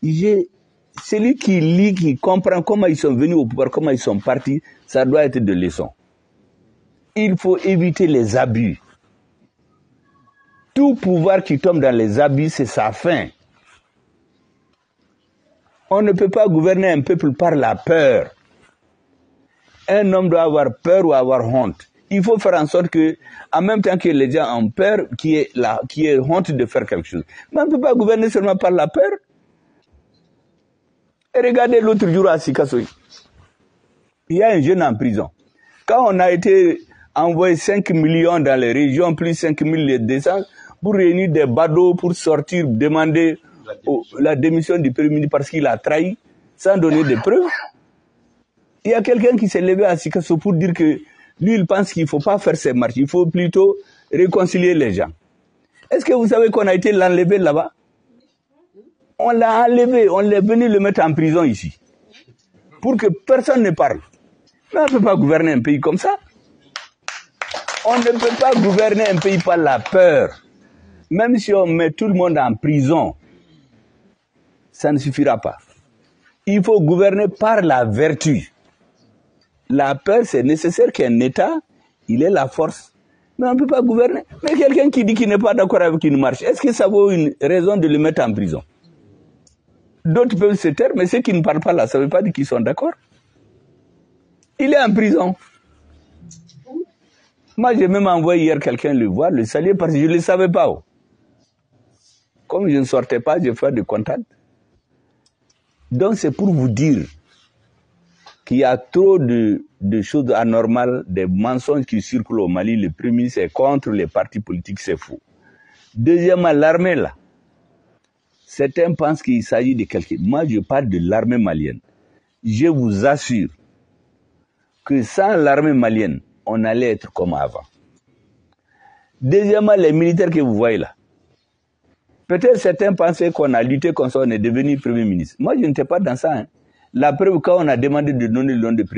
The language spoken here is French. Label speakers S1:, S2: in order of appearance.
S1: Celui qui lit, qui comprend comment ils sont venus au pouvoir, comment ils sont partis, ça doit être de leçon. Il faut éviter les abus. Tout pouvoir qui tombe dans les abus, c'est sa fin. On ne peut pas gouverner un peuple par la peur. Un homme doit avoir peur ou avoir honte. Il faut faire en sorte que, en même temps que les gens ont peur, qu'il y ait honte de faire quelque chose. Mais on ne peut pas gouverner seulement par la peur. Et regardez l'autre jour à Sikasoy. Il y a un jeune en prison. Quand on a été envoyé 5 millions dans les régions, plus 5 000 les descentes, pour réunir des badauds, pour sortir, demander la démission du Premier ministre parce qu'il a trahi, sans donner de preuves. Il y a quelqu'un qui s'est levé à Sikasso pour dire que lui, il pense qu'il ne faut pas faire ces marches, il faut plutôt réconcilier les gens. Est-ce que vous savez qu'on a été l'enlever là-bas? On l'a enlevé, on est venu le mettre en prison ici, pour que personne ne parle. Mais on ne peut pas gouverner un pays comme ça. On ne peut pas gouverner un pays par la peur. Même si on met tout le monde en prison, ça ne suffira pas. Il faut gouverner par la vertu. La peur, c'est nécessaire qu'un État, il ait la force. Mais on ne peut pas gouverner. Mais quelqu'un qui dit qu'il n'est pas d'accord avec une marche, est-ce que ça vaut une raison de le mettre en prison? D'autres peuvent se taire, mais ceux qui ne parlent pas là, ça ne veut pas dire qu'ils sont d'accord. Il est en prison. Moi, j'ai même envoyé hier quelqu'un le voir, le saluer, parce que je ne le savais pas. Comme je ne sortais pas, j'ai fait des contacts. Donc, c'est pour vous dire qu'il y a trop de choses anormales, des mensonges qui circulent au Mali. Le premier, c'est contre les partis politiques, c'est faux. Deuxièmement, l'armée, là. Certains pensent qu'il s'agit de quelqu'un. Moi, je parle de l'armée malienne. Je vous assure que sans l'armée malienne, on allait être comme avant. Deuxièmement, les militaires que vous voyez là. Peut-être certains pensaient qu'on a lutté contre ça, on est devenu Premier ministre. Moi, je n'étais pas dans ça. La preuve, quand on a demandé de donner le nom de Premier